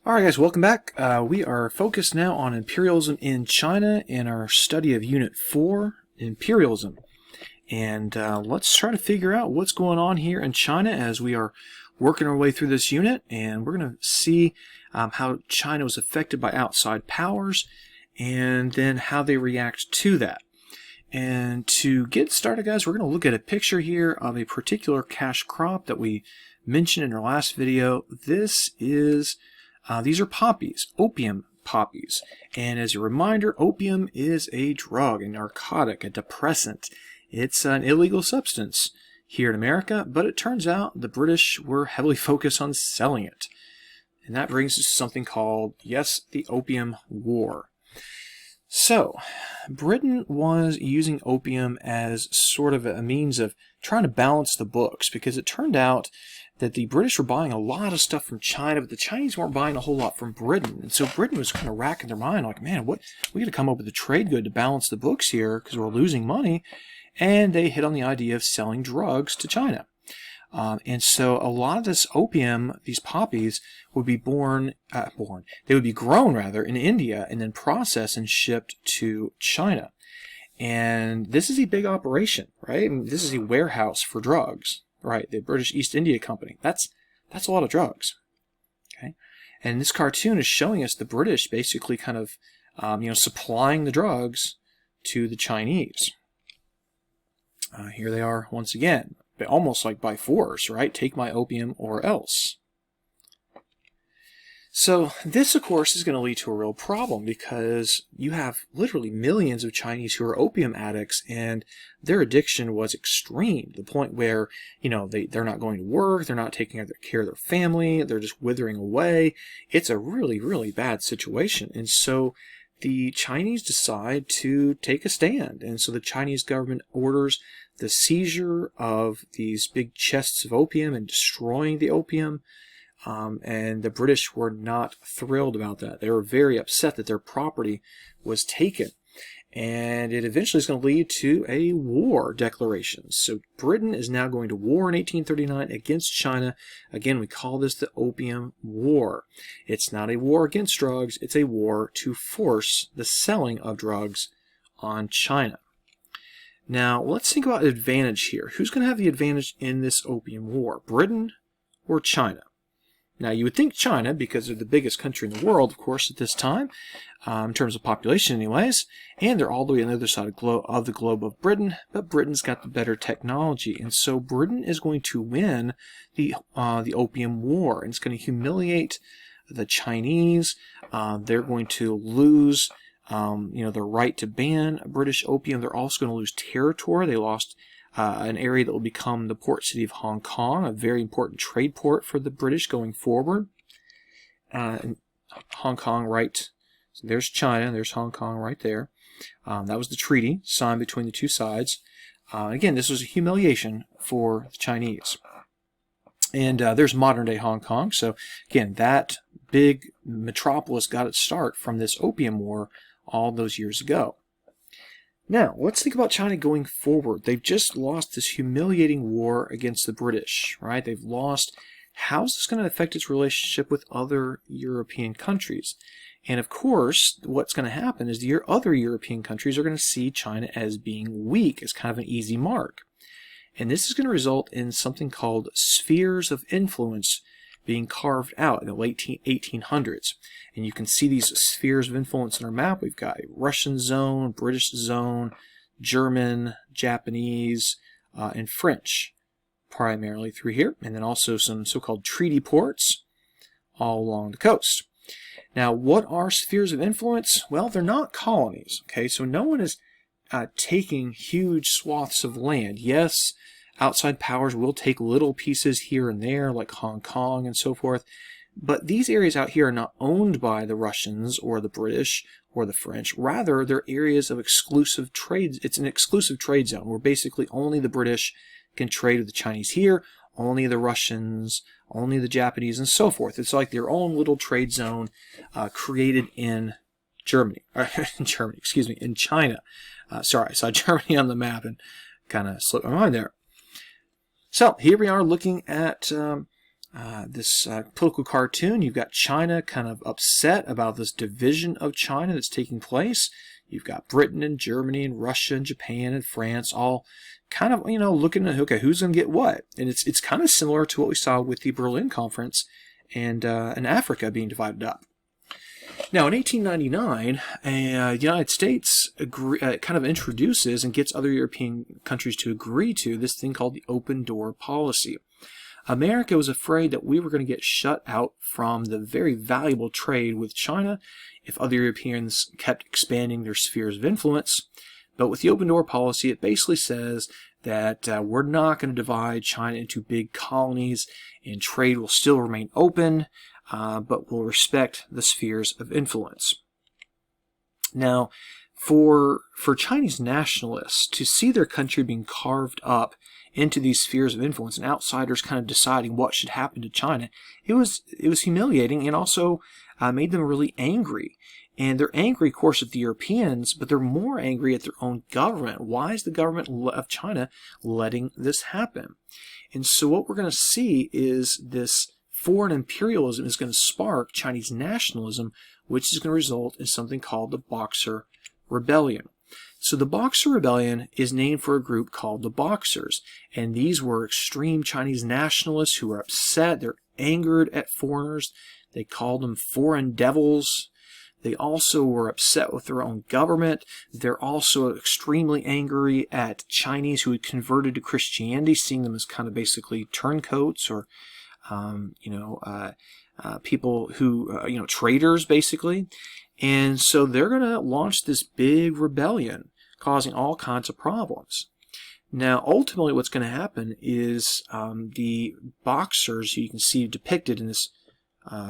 Alright guys, welcome back. We are focused now on imperialism in China in our study of Unit 4, Imperialism. And let's try to figure out what's going on here in China as we are working our way through this unit. And we're going to see how China was affected by outside powers and then how they react to that. And to get started, guys, we're going to look at a picture here of a particular cash crop that we mentioned in our last video. These are poppies, opium poppies. And as a reminder, opium is a drug, a narcotic, a depressant. It's an illegal substance here in America, but it turns out the British were heavily focused on selling it. And that brings us to something called, yes, the Opium War. So, Britain was using opium as sort of a means of trying to balance the books, because it turned out that the British were buying a lot of stuff from China, but the Chinese weren't buying a whole lot from Britain. And so Britain was kind of racking their mind, like, man, we got to come up with a trade good to balance the books here because we're losing money. And they hit on the idea of selling drugs to China. And so a lot of this opium, these poppies, would be they would be grown rather in India and then processed and shipped to China. And this is a big operation, right? And this is a warehouse for drugs, right? The British East India Company. That's a lot of drugs, okay? And this cartoon is showing us the British basically kind of, supplying the drugs to the Chinese. Here they are once again. Almost like by force, right? Take my opium or else. So this, of course, is going to lead to a real problem because you have literally millions of Chinese who are opium addicts, and their addiction was extreme, to the point where, they're not going to work, they're not taking care of their family, they're just withering away. It's a really, really bad situation. And so the Chinese decide to take a stand. And so the Chinese government orders the seizure of these big chests of opium and destroying the opium. And the British were not thrilled about that. They were very upset that their property was taken. And it eventually is going to lead to a war declaration. So Britain is now going to war in 1839 against China. Again, we call this the Opium War. It's not a war against drugs. It's a war to force the selling of drugs on China. Now, let's think about advantage here. Who's going to have the advantage in this Opium War? Britain or China? Now, you would think China, because they're the biggest country in the world, of course, at this time, in terms of population anyways, and they're all the way on the other side of the globe of Britain, but Britain's got the better technology, and so Britain is going to win the Opium War, and it's going to humiliate the Chinese. They're going to lose their right to ban British opium. They're also going to lose territory. They lost an area that will become the port city of Hong Kong, a very important trade port for the British going forward. And Hong Kong, right, so there's China, there's Hong Kong right there. That was the treaty signed between the two sides. Again, this was a humiliation for the Chinese. And there's modern-day Hong Kong. So, again, that big metropolis got its start from this Opium War all those years ago. Now, let's think about China going forward. They've just lost this humiliating war against the British, right? They've lost. How's this going to affect its relationship with other European countries? And of course, what's going to happen is the other European countries are going to see China as being weak, as kind of an easy mark. And this is going to result in something called spheres of influence being carved out in the late 1800s. And you can see these spheres of influence in our map. We've got a Russian zone, British zone, German, Japanese, and French, primarily through here. And then also some so-called treaty ports all along the coast. Now, what are spheres of influence? Well, they're not colonies, okay? So no one is taking huge swaths of land. Yes, outside powers will take little pieces here and there, like Hong Kong and so forth. But these areas out here are not owned by the Russians or the British or the French. Rather, they're areas of exclusive trade. It's an exclusive trade zone where basically only the British can trade with the Chinese here, only the Russians, only the Japanese, and so forth. It's like their own little trade zone created in in China. Sorry, I saw Germany on the map and kind of slipped my mind there. So here we are looking at political cartoon, you've got China kind of upset about this division of China that's taking place. You've got Britain and Germany and Russia and Japan and France all kind of, looking at, okay, who's going to get what? And it's kind of similar to what we saw with the Berlin Conference and Africa being divided up. Now, in 1899, the United States kind of introduces and gets other European countries to agree to this thing called the open door policy. America was afraid that we were going to get shut out from the very valuable trade with China if other Europeans kept expanding their spheres of influence. But with the open door policy, it basically says that we're not going to divide China into big colonies, and trade will still remain open, but we'll respect the spheres of influence. Now, for Chinese nationalists to see their country being carved up into these spheres of influence and outsiders kind of deciding what should happen to China, it was humiliating, and also made them really angry. And they're angry, of course, at the Europeans, but they're more angry at their own government. Why is the government of China letting this happen? And so what we're going to see is this foreign imperialism is going to spark Chinese nationalism, which is going to result in something called the Boxer Rebellion. So the Boxer Rebellion is named for a group called the Boxers, and these were extreme Chinese nationalists who were upset. They're angered at foreigners. They called them foreign devils. They also were upset with their own government. They're also extremely angry at Chinese who had converted to Christianity, seeing them as kind of basically turncoats or, people who, traitors basically. And so they're going to launch this big rebellion, causing all kinds of problems. Now, ultimately, what's going to happen is the Boxers, who you can see depicted in this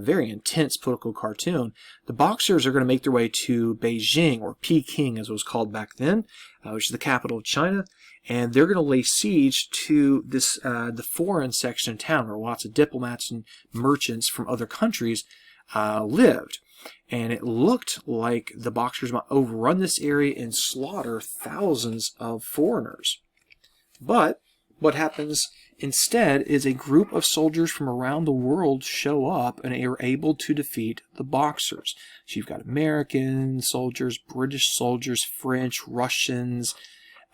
very intense political cartoon, the Boxers are going to make their way to Beijing, or Peking as it was called back then, which is the capital of China, and they're going to lay siege to this the foreign section of town where lots of diplomats and merchants from other countries lived. And it looked like the Boxers might overrun this area and slaughter thousands of foreigners. But what happens instead is a group of soldiers from around the world show up and are able to defeat the Boxers. So you've got American soldiers, British soldiers, French, Russians,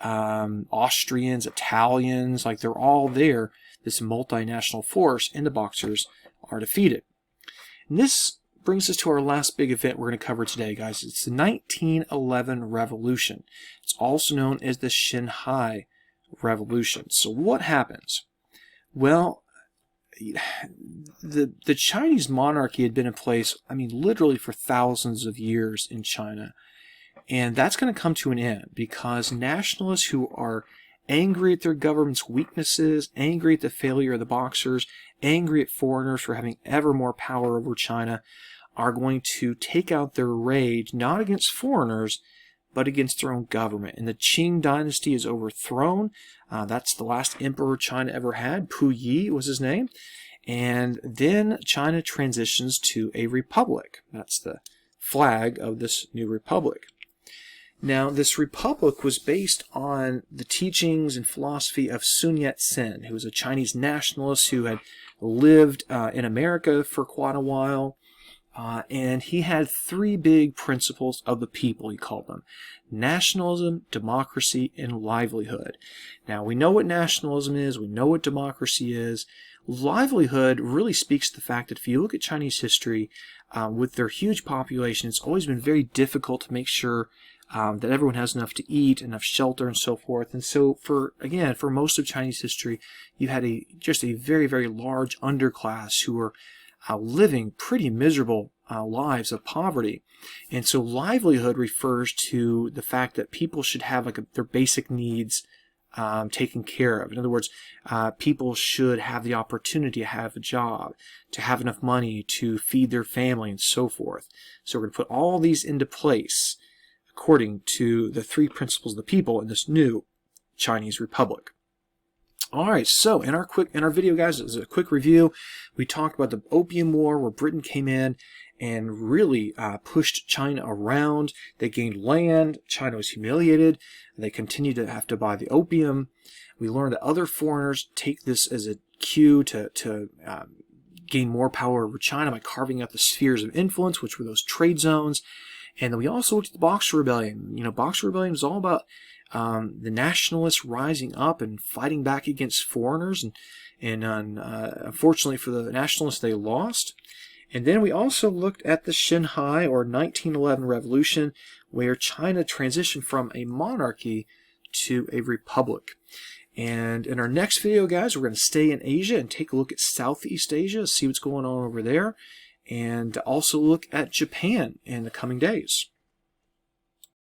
Austrians, Italians, like they're all there, this multinational force, and the Boxers are defeated. And this brings us to our last big event we're going to cover today, guys. It's the 1911 Revolution. It's also known as the Shanghai Revolution. So what happens? Well, the Chinese monarchy had been in place, literally for thousands of years in China. And that's going to come to an end because nationalists who are angry at their government's weaknesses, angry at the failure of the Boxers, angry at foreigners for having ever more power over China, are going to take out their rage not against foreigners, but against their own government. And the Qing Dynasty is overthrown. That's the last emperor China ever had. Puyi was his name. And then China transitions to a republic. That's the flag of this new republic. Now, this republic was based on the teachings and philosophy of Sun Yat-sen, who was a Chinese nationalist who had lived in America for quite a while. And he had three big principles of the people, he called them: nationalism, democracy, and livelihood. Now, we know what nationalism is, we know what democracy is. Livelihood really speaks to the fact that if you look at Chinese history, with their huge population, it's always been very difficult to make sure that everyone has enough to eat, enough shelter, and so forth. And so, for most of Chinese history, you had just a very, very large underclass who were living pretty miserable lives of poverty. And so livelihood refers to the fact that people should have their basic needs taken care of. In other words, people should have the opportunity to have a job, to have enough money to feed their family, and so forth. So we're going to put all these into place according to the three principles of the people in this new Chinese Republic. All right, so in our video, guys, as a quick review, we talked about the Opium War, where Britain came in and really pushed China around. They gained land. China was humiliated. They continued to have to buy the opium. We learned that other foreigners take this as a cue to gain more power over China by carving out the spheres of influence, which were those trade zones. And then we also looked at the Boxer Rebellion. Boxer Rebellion was all about the nationalists rising up and fighting back against foreigners. And unfortunately for the nationalists, they lost. And then we also looked at the Xinhai, or 1911 revolution, where China transitioned from a monarchy to a republic. And in our next video, guys, we're going to stay in Asia and take a look at Southeast Asia, see what's going on over there, and also look at Japan in the coming days.